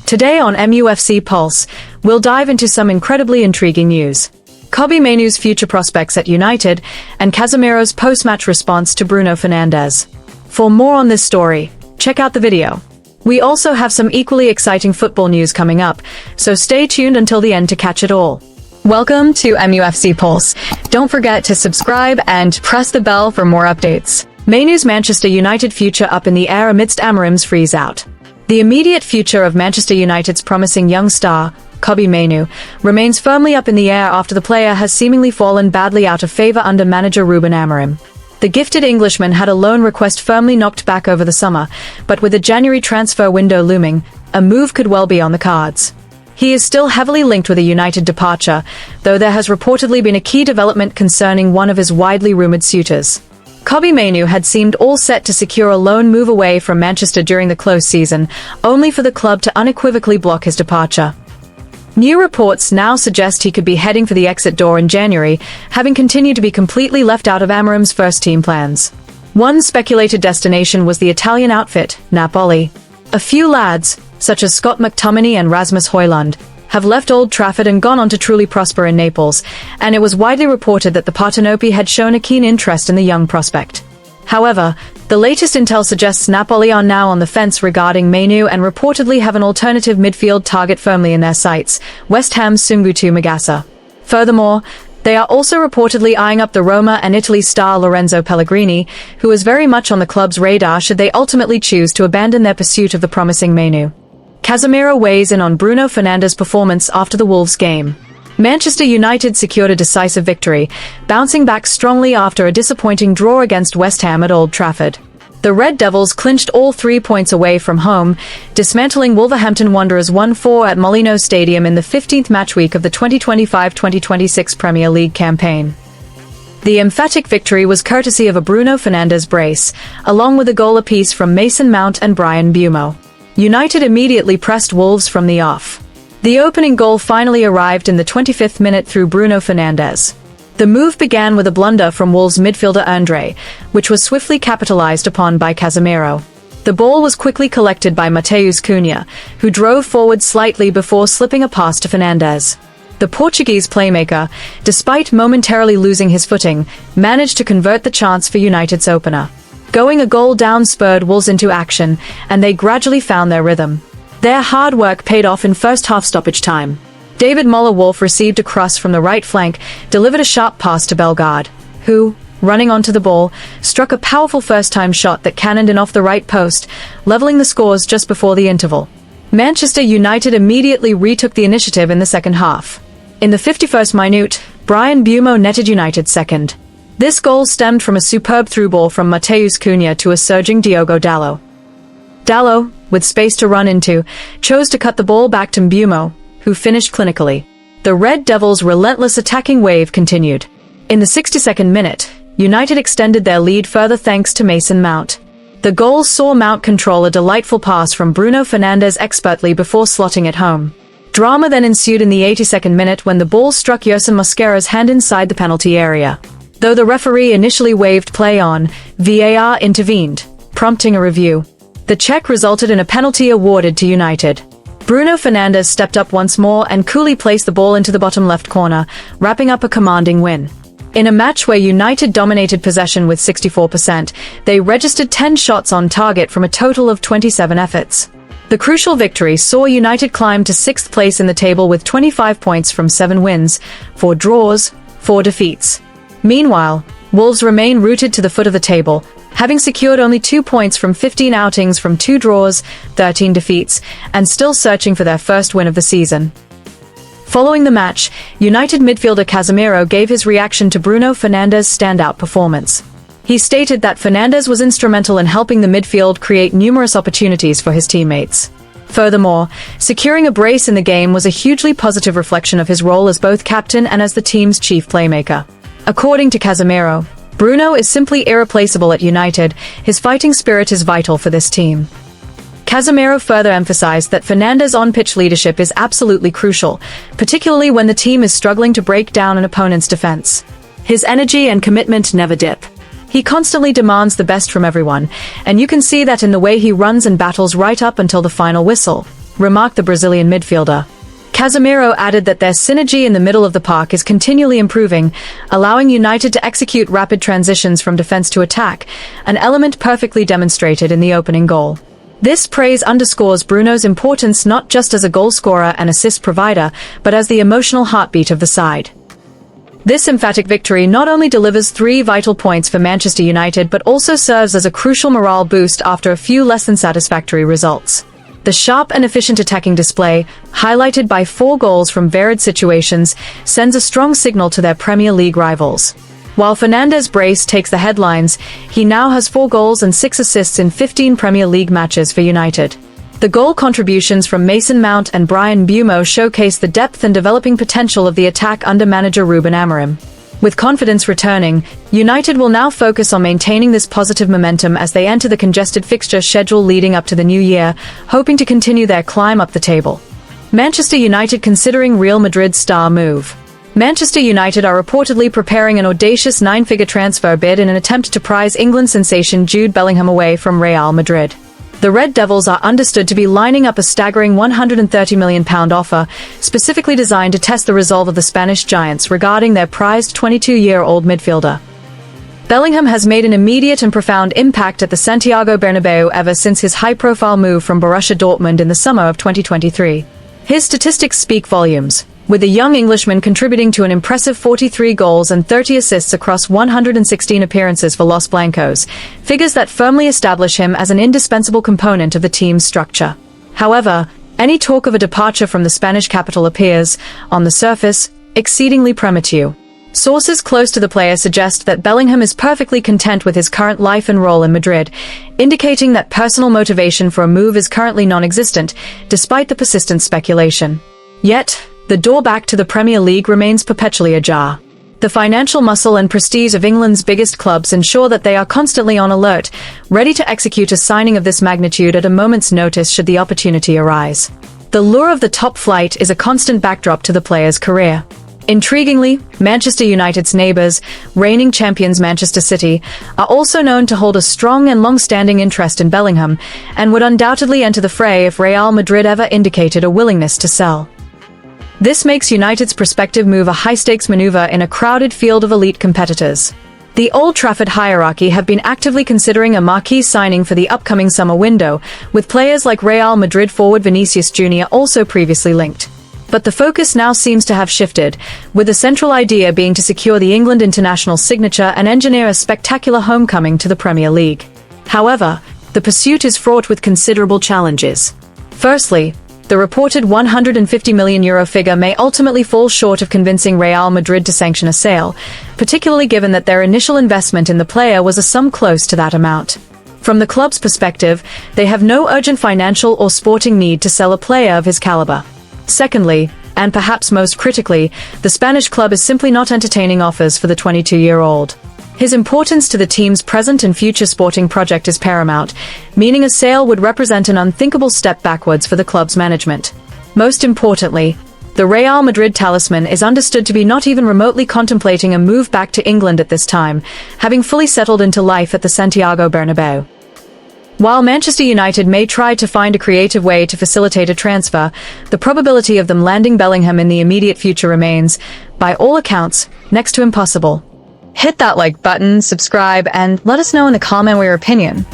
Today on MUFC Pulse, we'll dive into some incredibly intriguing news. Kobbie Mainoo's future prospects at United, and Casemiro's post-match response to Bruno Fernandes. For more on this story, check out the video. We also have some equally exciting football news coming up, so stay tuned until the end to catch it all. Welcome to MUFC Pulse. Don't forget to subscribe and press the bell for more updates. Mainoo's Manchester United future up in the air amidst Amorim's freeze-out. The immediate future of Manchester United's promising young star, Kobbie Mainoo, remains firmly up in the air after the player has seemingly fallen badly out of favour under manager Ruben Amorim. The gifted Englishman had a loan request firmly knocked back over the summer, but with the January transfer window looming, a move could well be on the cards. He is still heavily linked with a United departure, though there has reportedly been a key development concerning one of his widely rumoured suitors. Kobbie Mainoo had seemed all set to secure a loan move away from Manchester during the close season, only for the club to unequivocally block his departure. New reports now suggest he could be heading for the exit door in January, having continued to be completely left out of Amorim's first-team plans. One speculated destination was the Italian outfit, Napoli. A few lads, such as Scott McTominay and Rasmus Højlund, have left Old Trafford and gone on to truly prosper in Naples, and it was widely reported that the Partenopi had shown a keen interest in the young prospect. However, the latest intel suggests Napoli are now on the fence regarding Mainoo and reportedly have an alternative midfield target firmly in their sights, West Ham's Sungutu Magasa. Furthermore, they are also reportedly eyeing up the Roma and Italy star Lorenzo Pellegrini, who is very much on the club's radar should they ultimately choose to abandon their pursuit of the promising Mainoo. Casemiro weighs in on Bruno Fernandes' performance after the Wolves game. Manchester United secured a decisive victory, bouncing back strongly after a disappointing draw against West Ham at Old Trafford. The Red Devils clinched all 3 points away from home, dismantling Wolverhampton Wanderers 1-4 at Molineux Stadium in the 15th match week of the 2025-2026 Premier League campaign. The emphatic victory was courtesy of a Bruno Fernandes brace, along with a goal apiece from Mason Mount and Bryan Mbeumo. United immediately pressed Wolves from the off. The opening goal finally arrived in the 25th minute through Bruno Fernandes. The move began with a blunder from Wolves midfielder Andre, which was swiftly capitalized upon by Casemiro. The ball was quickly collected by Matheus Cunha, who drove forward slightly before slipping a pass to Fernandes. The Portuguese playmaker, despite momentarily losing his footing, managed to convert the chance for United's opener. Going a goal down spurred Wolves into action, and they gradually found their rhythm. Their hard work paid off in first-half stoppage time. David Moller-Wolf received a cross from the right flank, delivered a sharp pass to Bellegarde, who, running onto the ball, struck a powerful first-time shot that cannoned in off the right post, levelling the scores just before the interval. Manchester United immediately retook the initiative in the second half. In the 51st minute, Bryan Mbeumo netted United's second. This goal stemmed from a superb through ball from Matheus Cunha to a surging Diogo Dalot. Dalot, with space to run into, chose to cut the ball back to Mbeumo, who finished clinically. The Red Devils' relentless attacking wave continued. In the 62nd minute, United extended their lead further thanks to Mason Mount. The goal saw Mount control a delightful pass from Bruno Fernandes expertly before slotting it home. Drama then ensued in the 82nd minute when the ball struck Yerson Mosquera's hand inside the penalty area. Though the referee initially waved play on, VAR intervened, prompting a review. The check resulted in a penalty awarded to United. Bruno Fernandes stepped up once more and coolly placed the ball into the bottom left corner, wrapping up a commanding win. In a match where United dominated possession with 64%, they registered 10 shots on target from a total of 27 efforts. The crucial victory saw United climb to 6th place in the table with 25 points from 7 wins, 4 draws, 4 defeats. Meanwhile, Wolves remain rooted to the foot of the table, having secured only 2 points from 15 outings from 2 draws, 13 defeats, and still searching for their first win of the season. Following the match, United midfielder Casemiro gave his reaction to Bruno Fernandes' standout performance. He stated that Fernandes was instrumental in helping the midfield create numerous opportunities for his teammates. Furthermore, securing a brace in the game was a hugely positive reflection of his role as both captain and as the team's chief playmaker. According to Casemiro, Bruno is simply irreplaceable at United. His fighting spirit is vital for this team. Casemiro further emphasized that Fernandes' on-pitch leadership is absolutely crucial, particularly when the team is struggling to break down an opponent's defense. His energy and commitment never dip. He constantly demands the best from everyone, and you can see that in the way he runs and battles right up until the final whistle. remarked the Brazilian midfielder. Casemiro added that their synergy in the middle of the park is continually improving, allowing United to execute rapid transitions from defense to attack, an element perfectly demonstrated in the opening goal. This praise underscores Bruno's importance not just as a goal scorer and assist provider, but as the emotional heartbeat of the side. This emphatic victory not only delivers 3 vital points for Manchester United but also serves as a crucial morale boost after a few less than satisfactory results. The sharp and efficient attacking display, highlighted by 4 goals from varied situations, sends a strong signal to their Premier League rivals. While Fernandes' brace takes the headlines, he now has 4 goals and 6 assists in 15 Premier League matches for United. The goal contributions from Mason Mount and Bryan Mbeumo showcase the depth and developing potential of the attack under manager Ruben Amorim. With confidence returning, United will now focus on maintaining this positive momentum as they enter the congested fixture schedule leading up to the new year, hoping to continue their climb up the table. Manchester United considering Real Madrid's star move. Manchester United are reportedly preparing an audacious 9-figure transfer bid in an attempt to prize England sensation Jude Bellingham away from Real Madrid. The Red Devils are understood to be lining up a staggering £130 million offer, specifically designed to test the resolve of the Spanish giants regarding their prized 22-year-old midfielder. Bellingham has made an immediate and profound impact at the Santiago Bernabeu ever since his high-profile move from Borussia Dortmund in the summer of 2023. His statistics speak volumes, with the young Englishman contributing to an impressive 43 goals and 30 assists across 116 appearances for Los Blancos, figures that firmly establish him as an indispensable component of the team's structure. However, any talk of a departure from the Spanish capital appears, on the surface, exceedingly premature. Sources close to the player suggest that Bellingham is perfectly content with his current life and role in Madrid, indicating that personal motivation for a move is currently non-existent, despite the persistent speculation. Yet, the door back to the Premier League remains perpetually ajar. The financial muscle and prestige of England's biggest clubs ensure that they are constantly on alert, ready to execute a signing of this magnitude at a moment's notice should the opportunity arise. The lure of the top flight is a constant backdrop to the player's career. Intriguingly, Manchester United's neighbours, reigning champions Manchester City, are also known to hold a strong and long-standing interest in Bellingham, and would undoubtedly enter the fray if Real Madrid ever indicated a willingness to sell. This makes United's prospective move a high-stakes maneuver in a crowded field of elite competitors. The Old Trafford hierarchy have been actively considering a marquee signing for the upcoming summer window, with players like Real Madrid forward Vinicius Jr. also previously linked. But the focus now seems to have shifted, with the central idea being to secure the England international signature and engineer a spectacular homecoming to the Premier League. However, the pursuit is fraught with considerable challenges. Firstly, the reported €150 million figure may ultimately fall short of convincing Real Madrid to sanction a sale, particularly given that their initial investment in the player was a sum close to that amount. From the club's perspective, they have no urgent financial or sporting need to sell a player of his caliber. Secondly, and perhaps most critically, the Spanish club is simply not entertaining offers for the 22-year-old. His importance to the team's present and future sporting project is paramount, meaning a sale would represent an unthinkable step backwards for the club's management. Most importantly, the Real Madrid talisman is understood to be not even remotely contemplating a move back to England at this time, having fully settled into life at the Santiago Bernabeu. While Manchester United may try to find a creative way to facilitate a transfer, the probability of them landing Bellingham in the immediate future remains, by all accounts, next to impossible. Hit that like button, subscribe, and let us know in the comment your opinion.